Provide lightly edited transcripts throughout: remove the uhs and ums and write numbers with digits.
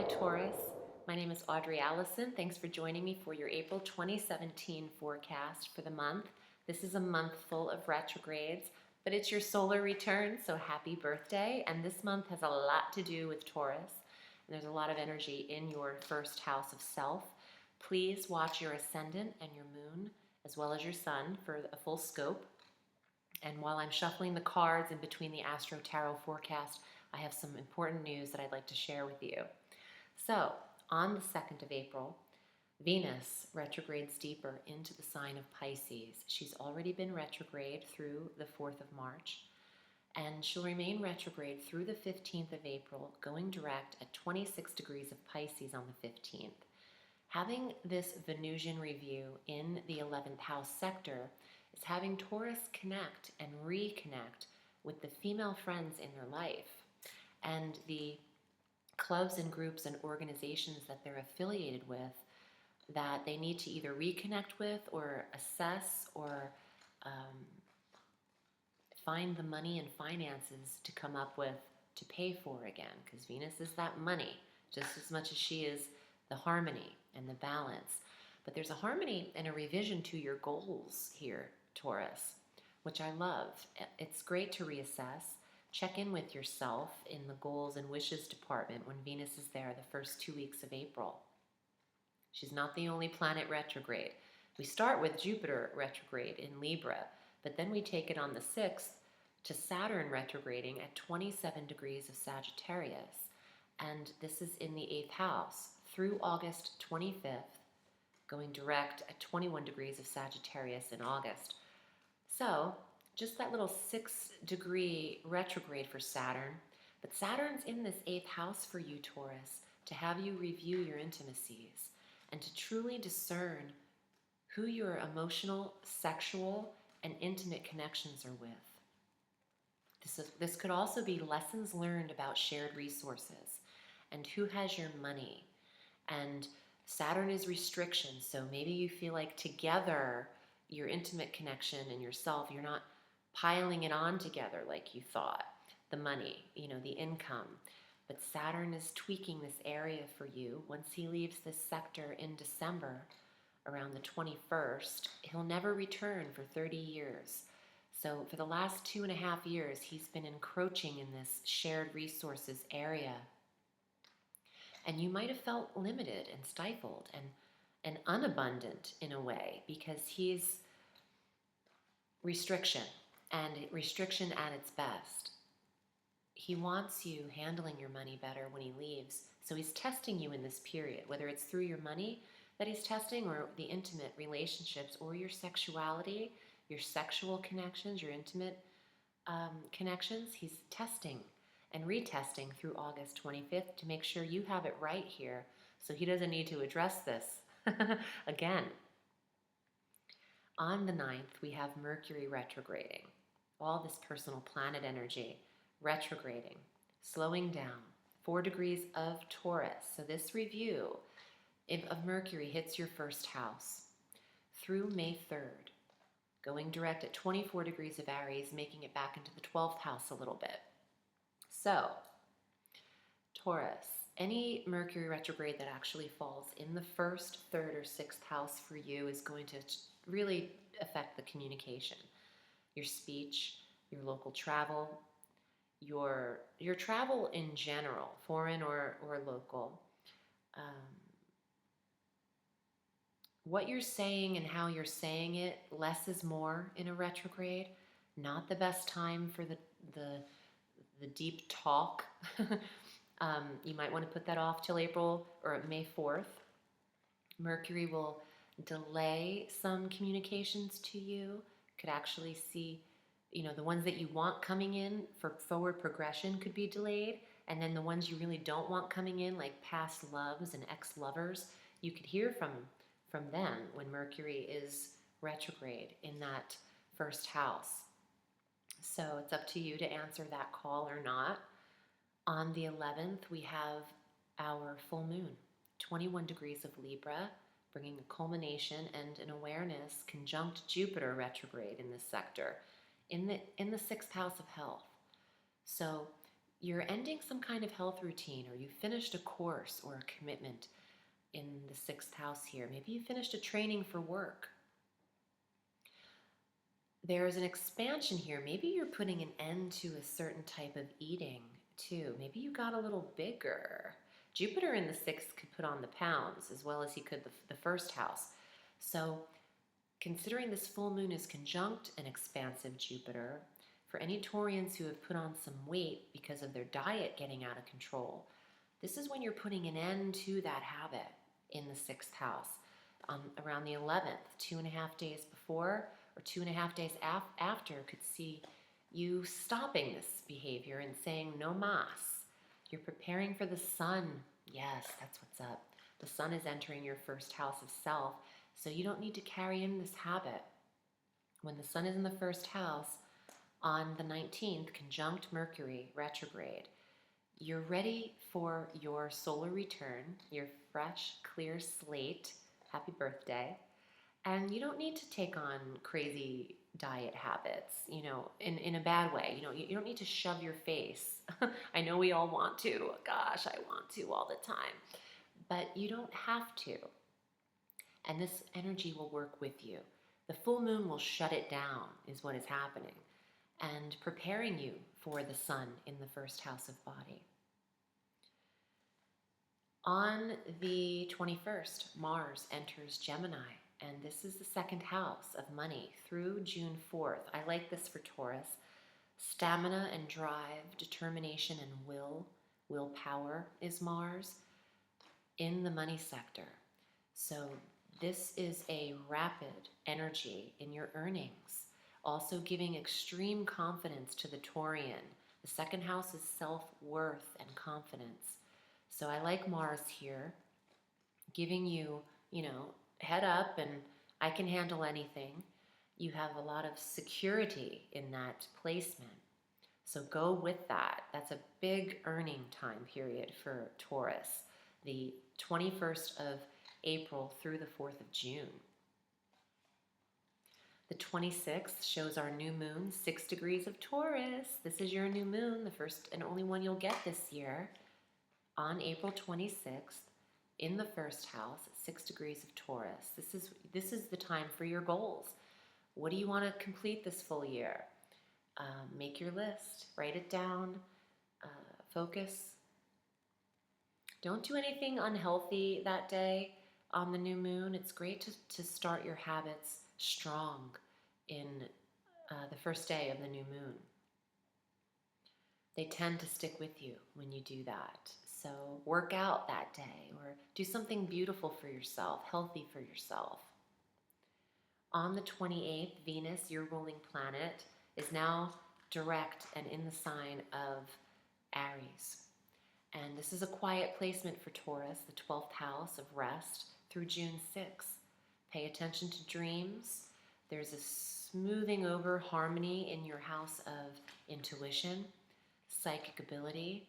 Taurus. My name is Audrey Alison. Thanks for joining me for your April 2017 forecast for the month. This is a month full of retrogrades, but it's your solar return, so happy birthday. And this month has a lot to do with Taurus. And there's a lot of energy in your first house of self. Please watch your ascendant and your moon, as well as your sun, for a full scope. And while I'm shuffling the cards in between the Astro Tarot forecast, I have some important news that I'd like to share with you. So, on the 2nd of April, Venus retrogrades deeper into the sign of Pisces. She's already been retrograde through the 4th of March, and she'll remain retrograde through the 15th of April, going direct at 26 degrees of Pisces on the 15th. Having this Venusian review in the 11th house sector is having Taurus connect and reconnect with the female friends in their life and the clubs and groups and organizations that they're affiliated with that they need to either reconnect with or assess or find the money and finances to come up with to pay for again, because Venus is that money just as much as she is the harmony and the balance. But there's a harmony and a revision to your goals here, Taurus, which I love. It's great to reassess. Check in with yourself in the goals and wishes department when Venus is there the first 2 weeks of April. She's not the only planet retrograde. We start with Jupiter retrograde in Libra, but then we take it on the 6th to Saturn retrograding at 27 degrees of Sagittarius. And this is in the 8th house through August 25th, going direct at 21 degrees of Sagittarius in August. So, just that little 6-degree retrograde for Saturn. But Saturn's in this 8th house for you, Taurus, to have you review your intimacies and to truly discern who your emotional, sexual, and intimate connections are with. This could also be lessons learned about shared resources and who has your money. And Saturn is restriction, so maybe you feel like together, your intimate connection and yourself, you're not piling it on together like you thought, the money, the income. But Saturn is tweaking this area for you. Once he leaves this sector in December, around the 21st, he'll never return for 30 years. So for the last 2.5 years, he's been encroaching in this shared resources area. And you might have felt limited and stifled and unabundant in a way because he's restriction. And restriction at its best. He wants you handling your money better when he leaves. So he's testing you in this period, whether it's through your money that he's testing or the intimate relationships or your sexuality, your sexual connections, your intimate connections. He's testing and retesting through August 25th to make sure you have it right here so he doesn't need to address this again. On the 9th, we have Mercury retrograding. All this personal planet energy retrograding, slowing down. 4 degrees of Taurus. So this review of Mercury hits your first house through May 3rd, going direct at 24 degrees of Aries, making it back into the 12th house a little bit. So, Taurus, any Mercury retrograde that actually falls in the 1st, 3rd, or 6th house for you is going to really affect the communication, your speech, your local travel, your travel in general, foreign or local. What you're saying and how you're saying it, less is more in a retrograde. Not the best time for the deep talk. You might want to put that off till April or May 4th. Mercury will delay some communications to you. Could actually see, the ones that you want coming in for forward progression could be delayed. And then the ones you really don't want coming in, like past loves and ex-lovers, you could hear from them when Mercury is retrograde in that first house. So it's up to you to answer that call or not. On the 11th, we have our full moon, 21 degrees of Libra, bringing a culmination and an awareness conjunct Jupiter retrograde in this sector, in the 6th house of health. So you're ending some kind of health routine, or you finished a course or a commitment in the 6th house here. Maybe you finished a training for work. There's an expansion here. Maybe you're putting an end to a certain type of eating too. Maybe you got a little bigger. Jupiter in the 6th could put on the pounds as well as he could the 1st house. So considering this full moon is conjunct an expansive Jupiter, for any Taurians who have put on some weight because of their diet getting out of control, this is when you're putting an end to that habit in the 6th house. Around the 11th, 2.5 days before or 2.5 days after, could see you stopping this behavior and saying no mas. You're preparing for the sun. Yes, that's what's up. The sun is entering your 1st house of self, so you don't need to carry in this habit. When the sun is in the 1st house on the 19th, conjunct Mercury Retrograde, you're ready for your solar return, your fresh, clear slate. Happy birthday. And you don't need to take on crazy diet habits, in a bad way. You don't need to shove your face. I know we all want to. Gosh, I want to all the time. But you don't have to. And this energy will work with you. The full moon will shut it down, is what is happening, and preparing you for the sun in the 1st house of body. On the 21st, Mars enters Gemini, and this is the 2nd house of money through June 4th. I like this for Taurus. Stamina and drive, determination and willpower is Mars in the money sector. So this is a rapid energy in your earnings, also giving extreme confidence to the Taurian. The 2nd house is self-worth and confidence. So I like Mars here, giving you, head up and I can handle anything. You have a lot of security in that placement. So go with that. That's a big earning time period for Taurus, the 21st of April through the 4th of June. The 26th shows our new moon, 6 degrees of Taurus. This is your new moon, the first and only one you'll get this year. On April 26th, in the 1st house, 6 degrees of Taurus. This is the time for your goals. What do you want to complete this full year? Make your list, write it down, focus. Don't do anything unhealthy that day on the new moon. It's great to start your habits strong in the first day of the new moon. They tend to stick with you when you do that. So work out that day or do something beautiful for yourself, healthy for yourself. On the 28th, Venus, your ruling planet, is now direct and in the sign of Aries. And this is a quiet placement for Taurus, the 12th house of rest, through June 6th. Pay attention to dreams. There's a smoothing over harmony in your house of intuition, psychic ability,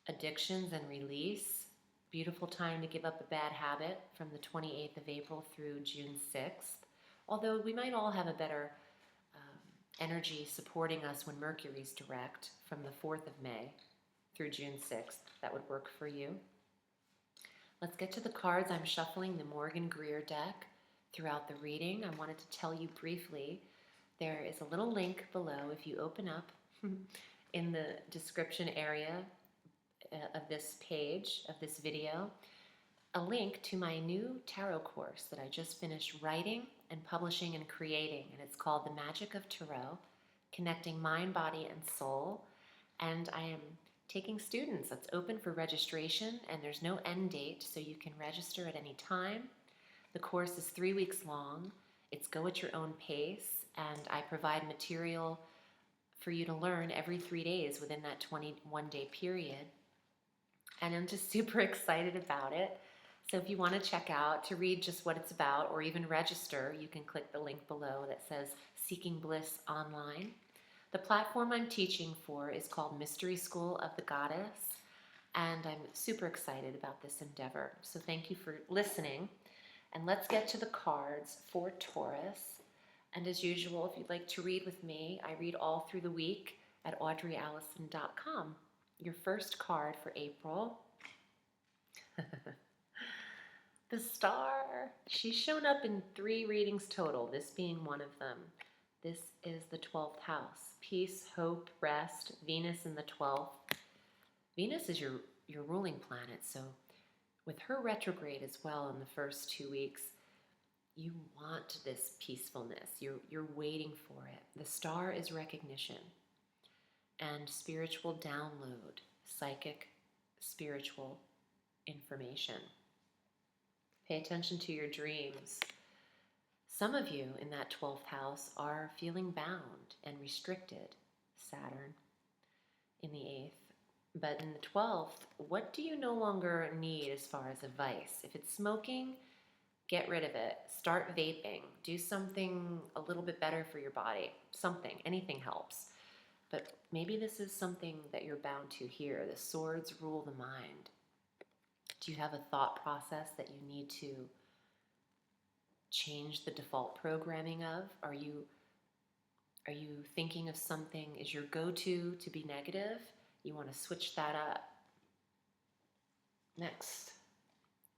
addictions and release. Beautiful time to give up a bad habit from the 28th of April through June 6th. Although we might all have a better energy supporting us when Mercury's direct from the 4th of May through June 6th. That would work for you. Let's get to the cards. I'm shuffling the Morgan Greer deck throughout the reading. I wanted to tell you briefly, there is a little link below if you open up in the description area of this page, of this video, a link to my new tarot course that I just finished writing and publishing and creating, and it's called The Magic of Terrell, Connecting Mind, Body, and Soul. And I am taking students. It's open for registration, and there's no end date, so you can register at any time. The course is 3 weeks long. It's go at your own pace, and I provide material for you to learn every 3 days within that 21-day period. And I'm just super excited about it. So if you want to check out, to read just what it's about, or even register, you can click the link below that says Seeking Bliss Online. The platform I'm teaching for is called Mystery School of the Goddess, and I'm super excited about this endeavor. So thank you for listening. And let's get to the cards for Taurus. And as usual, if you'd like to read with me, I read all through the week at audreyalison.com. Your first card for April. The star. She's shown up in 3 readings total, this being one of them. This is the 12th house. Peace, hope, rest, Venus in the 12th. Venus is your ruling planet, so with her retrograde as well in the first 2 weeks, you want this peacefulness. You're waiting for it. The star is recognition and spiritual download, psychic, spiritual information. Pay attention to your dreams. Some of you in that 12th house are feeling bound and restricted, Saturn in the 8th. But in the 12th, what do you no longer need as far as a vice? If it's smoking, get rid of it. Start vaping. Do something a little bit better for your body. Something. Anything helps. But maybe this is something that you're bound to here. The swords rule the mind. Do you have a thought process that you need to change the default programming of? Are you thinking of something? Is your go-to to be negative? You want to switch that up. Next,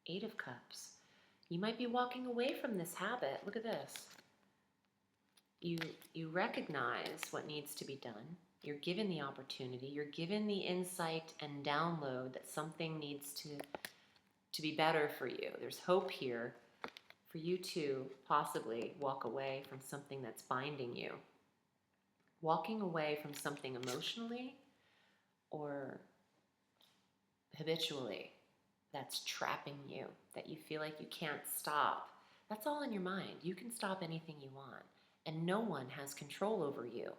8 of Cups. You might be walking away from this habit. Look at this. You recognize what needs to be done. You're given the opportunity. You're given the insight and download that something needs to be better for you. There's hope here for you to possibly walk away from something that's binding you. Walking away from something emotionally or habitually that's trapping you, that you feel like you can't stop. That's all in your mind. You can stop anything you want, and no one has control over you.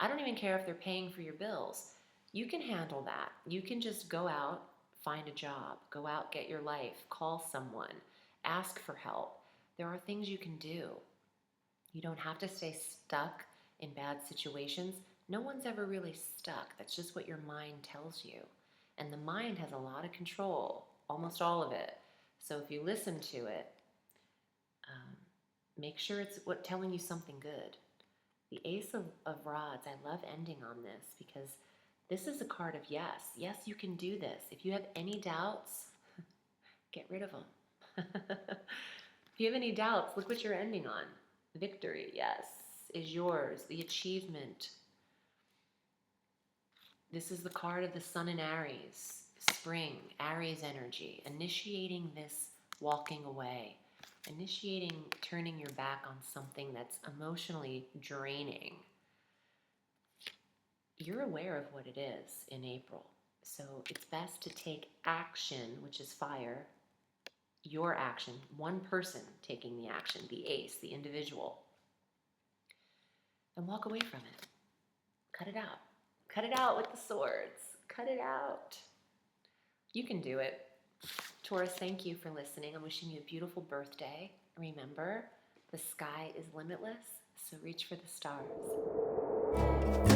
I don't even care if they're paying for your bills. You can handle that. You can just go out, find a job, go out, get your life, call someone, ask for help. There are things you can do. You don't have to stay stuck in bad situations. No one's ever really stuck. That's just what your mind tells you. And the mind has a lot of control, almost all of it. So if you listen to it, make sure it's telling you something good. The Ace of Rods, I love ending on this because this is a card of yes. Yes, you can do this. If you have any doubts, get rid of them. If you have any doubts, look what you're ending on. Victory, yes, is yours. The achievement. This is the card of the Sun in Aries. Spring, Aries energy. Initiating this walking away. Initiating turning your back on something that's emotionally draining. You're aware of what it is in April. So it's best to take action, which is fire. Your action, one person taking the action, the ace, the individual, and walk away from it. Cut it out. Cut it out with the swords. Cut it out. You can do it. Taurus, thank you for listening. I'm wishing you a beautiful birthday. Remember, the sky is limitless, so reach for the stars.